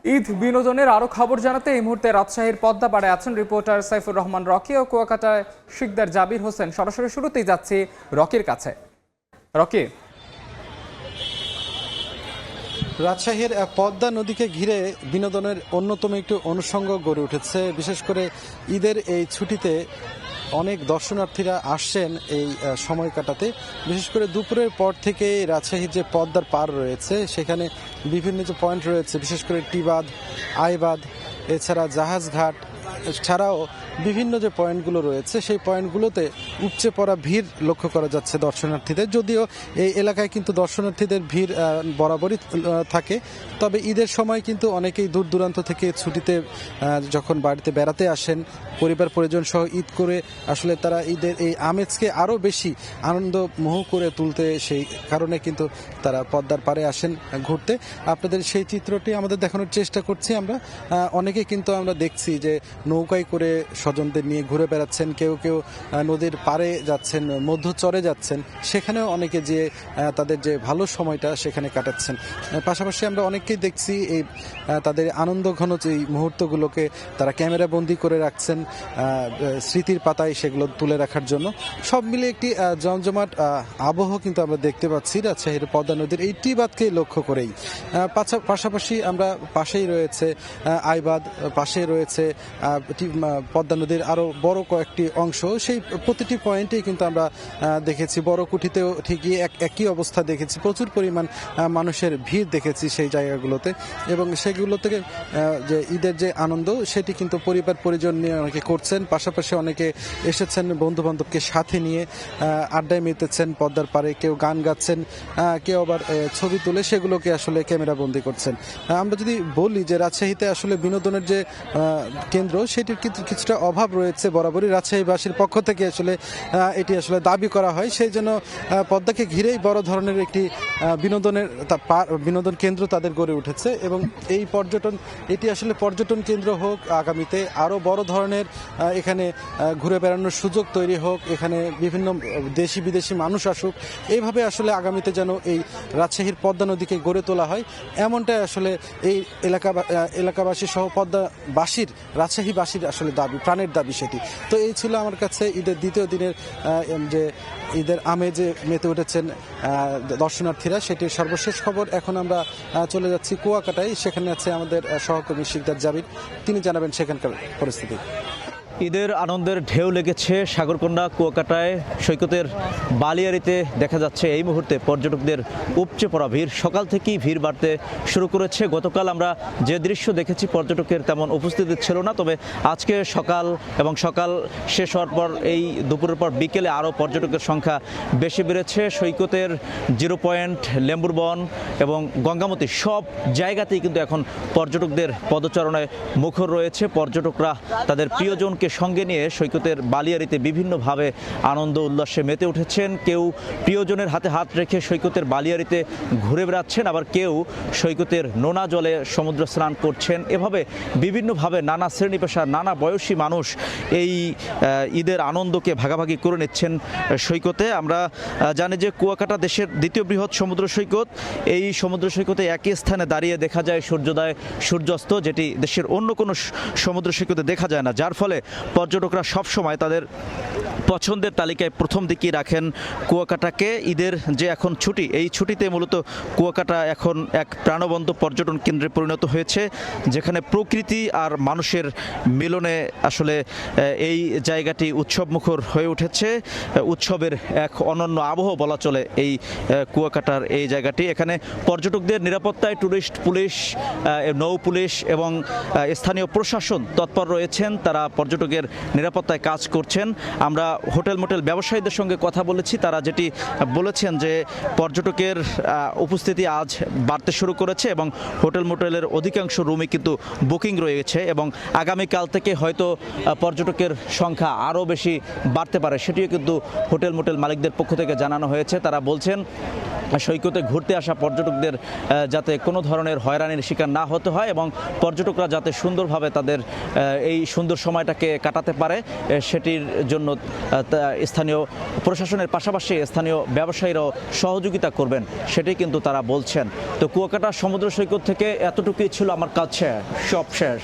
ঈদ বিনোদনের আরো খবর জানাতে এই মুহূর্তে রাজশাহীর পদ্মাপাড়ে আছেন রিপোর্টার সাইফুর রহমান রকি ও কুয়াকাটায় শিকদার জাবির হোসেন। সরাসরি শুরুতেই যাচ্ছি রকির কাছে। রকি, রাজশাহীর পদ্মা নদীকে ঘিরে বিনোদনের অন্যতম একটি অনুষঙ্গ গড়ে উঠেছে। বিশেষ করে ঈদের এই ছুটিতে অনেক দর্শনার্থীরা আসছেন এই সময় কাটাতে। বিশেষ করে দুপুরের পর থেকে রাজশাহীর যে পদ্মার পার রয়েছে সেখানে বিভিন্ন যে পয়েন্ট রয়েছে, বিশেষ করে টিবাদ, আইবাদ, এছাড়া জাহাজঘাট ছাড়াও বিভিন্ন যে পয়েন্টগুলো রয়েছে সেই পয়েন্টগুলোতে উপচে পড়া ভিড় লক্ষ্য করা যাচ্ছে দর্শনার্থীদের। যদিও এই এলাকায় কিন্তু দর্শনার্থীদের ভিড় বরাবরই থাকে, তবে ঈদের সময় কিন্তু অনেকেই দূর দূরান্ত থেকে ছুটিতে যখন বাড়িতে বেড়াতে আসেন পরিবার পরিজন সহ ঈদ করে, আসলে তারা ঈদের এই আমেজকে আরও বেশি আনন্দমোহ করে তুলতে সেই কারণে কিন্তু তারা পদ্মার পাড়ে আসেন ঘুরতে। আপনাদের সেই চিত্রটি আমাদের দেখানোর চেষ্টা করছি আমরা। অনেকে কিন্তু আমরা দেখছি যে নৌকায় করে স্বজনদের নিয়ে ঘুরে বেড়াচ্ছেন, কেউ কেউ নদীর পাড়ে যাচ্ছেন, মধ্যচরে যাচ্ছেন, সেখানেও অনেকে যে তাদের যে ভালো সময়টা সেখানে কাটাচ্ছেন। পাশাপাশি আমরা অনেককেই দেখছি এই তাদের আনন্দ ঘন যে মুহূর্তগুলোকে তারা ক্যামেরা বন্দি করে রাখছেন স্মৃতির পাতায়, সেগুলো তুলে রাখার জন্য। সব মিলে একটি জমজমাট আবহ কিন্তু আমরা দেখতে পাচ্ছি রাজশাহীর পদ্মা নদীর এই টিবাদকে লক্ষ্য করেই। পাশাপাশি আমরা পাশেই রয়েছে আইবাদ, পাশেই রয়েছে পদ্মা নদীর আরও বড় কয়েকটি অংশ। সেই প্রতিটি পয়েন্টেই কিন্তু আমরা দেখেছি, বড় কুঠিতেও ঠিকই একই অবস্থা দেখেছি, প্রচুর পরিমাণ মানুষের ভিড় দেখেছি সেই জায়গাগুলোতে। এবং সেগুলো থেকে যে ঈদের যে আনন্দ সেটি কিন্তু পরিবার পরিজন নিয়ে অনেকে করছেন, পাশাপাশি অনেকে এসেছেন বন্ধু বান্ধবকে সাথে নিয়ে আড্ডায় মেতেছেন পদ্মার পাড়ে, কেউ গান গাচ্ছেন, কেউ আবার ছবি তুলে সেগুলোকে আসলে ক্যামেরা বন্দি করছেন। আমরা যদি বলি যে রাজশাহীতে আসলে বিনোদনের যে কেন্দ্র সেটির কিছুটা অভাব রয়েছে বরাবরই, রাজশাহীবাসীর পক্ষ থেকে আসলে এটি আসলে দাবি করা হয়। সেই জন্য পদ্মাকে ঘিরেই বড় ধরনের একটি বিনোদন কেন্দ্র তাদের গড়ে উঠেছে। এবং এই এটি আসলে পর্যটন কেন্দ্র হোক, আগামীতে আরও বড় ধরনের এখানে ঘুরে বেড়ানোর সুযোগ তৈরি হোক, এখানে বিভিন্ন দেশি বিদেশি মানুষ আসুক, এইভাবে আসলে আগামীতে যেন এই রাজশাহীর পদ্মা নদীকে গড়ে তোলা হয়, এমনটাই আসলে এই এলাকাবাসী সহ পদ্মাবাসীর, রাজশাহীবাসীর আসলে দাবি, প্রাণের দাবি সেটি। তো এই ছিল আমার কাছে ঈদের দ্বিতীয় দিনের যে ঈদের আমেজে মেতে উঠেছেন দর্শনার্থীরা, সেটির সর্বশেষ খবর। এখন আমরা চলে যাচ্ছি কুয়াকাটায়, সেখানে আছে আমাদের সহকর্মী শিকদার জাবির, তিনি জানাবেন সেখানকার পরিস্থিতি। ঈদের আনন্দের ঢেউ লেগেছে সাগরকন্ডা কুয়াকাটায়, সৈকতের বালিয়াড়িতে দেখা যাচ্ছে এই মুহূর্তে পর্যটকদের উপচে পড়া ভিড়। সকাল থেকেই ভিড় বাড়তে শুরু করেছে। গতকাল আমরা যে দৃশ্য দেখেছি পর্যটকের তেমন উপস্থিতি ছিল না, তবে আজকে সকাল শেষ হওয়ার পর এই দুপুরের পর বিকেলে আরও পর্যটকের সংখ্যা বেশি বেড়েছে। সৈকতের জিরো পয়েন্ট, লেম্বুর বন এবং গঙ্গামতি সব জায়গাতেই কিন্তু এখন পর্যটকদের পদচারণায় মুখর রয়েছে। পর্যটকরা তাদের প্রিয়জনকে সঙ্গে নিয়ে সৈকতের বালিয়াড়িতে বিভিন্নভাবে আনন্দ উল্লাসে মেতে উঠেছেন। কেউ প্রিয়জনের হাতে হাত রেখে সৈকতের বালিয়াড়িতে ঘুরে বেড়াচ্ছেন, আবার কেউ সৈকতের নোনা জলে সমুদ্র স্নান করছেন। এভাবে বিভিন্নভাবে নানা শ্রেণী পেশার, নানা বয়সী মানুষ এই ঈদের আনন্দকে ভাগাভাগি করে নিচ্ছেন সৈকতে। আমরা জানি যে কুয়াকাটা দেশের দ্বিতীয় বৃহৎ সমুদ্র সৈকত। এই সমুদ্র সৈকতে একই স্থানে দাঁড়িয়ে দেখা যায় সূর্যোদয় সূর্যাস্ত, যেটি দেশের অন্য কোনো সমুদ্র সৈকতে দেখা যায় না, যার ফলে পর্যটকরা সবসময় তাদের পছন্দের তালিকায় প্রথম দিকেই রাখেন কুয়াকাটাকে। ঈদের যে এখন ছুটি, এই ছুটিতে মূলত কুয়াকাটা এখন এক প্রাণবন্ত পর্যটন কেন্দ্রে পরিণত হয়েছে, যেখানে প্রকৃতি আর মানুষের মিলনে আসলে এই জায়গাটি উৎসবমুখর হয়ে উঠেছে। উৎসবের এক অনন্য আবহ বলা চলে এই কুয়াকাটার এই জায়গাটি। এখানে পর্যটকদের নিরাপত্তায় টুরিস্ট পুলিশ, নৌ পুলিশ এবং স্থানীয় প্রশাসন তৎপর রয়েছেন, তারা পর্যটকের নিরাপত্তায় কাজ করছেন। আমরা হোটেল মোটেল ব্যবসায়ীদের সঙ্গে কথা বলেছি, তারা যেটি বলেছেন যে পর্যটকের উপস্থিতি আজ বাড়তে শুরু করেছে এবং হোটেল মোটেলের অধিকাংশ রুমই কিন্তু বুকিং রয়েছে এবং আগামীকাল থেকে হয়তো পর্যটকের সংখ্যা আরও বেশি বাড়তে পারে, সেটিও কিন্তু হোটেল মোটেল মালিকদের পক্ষ থেকে জানানো হয়েছে। তারা বলছেন সৈকতে ঘুরতে আসা পর্যটকদের যাতে কোনো ধরনের হয়রানির শিকার না হতে হয় এবং পর্যটকরা যাতে সুন্দরভাবে তাদের এই সুন্দর সময়টাকে কাটাতে পারে সেটির জন্য স্থানীয় প্রশাসনের পাশাপাশি স্থানীয় ব্যবসায়ীরাও সহযোগিতা করবেন সেটাই কিন্তু তারা বলছেন। তো কুয়াকাটা সমুদ্র সৈকত থেকে এতটুকুই ছিল আমার কাছে, সব শেষ।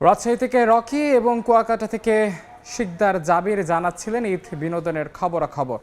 রাজশাহী থেকে রকি এবং কুয়াকাটা থেকে শিকদার জাবির জানাচ্ছিলেন ঈদ বিনোদনের খবরাখবর।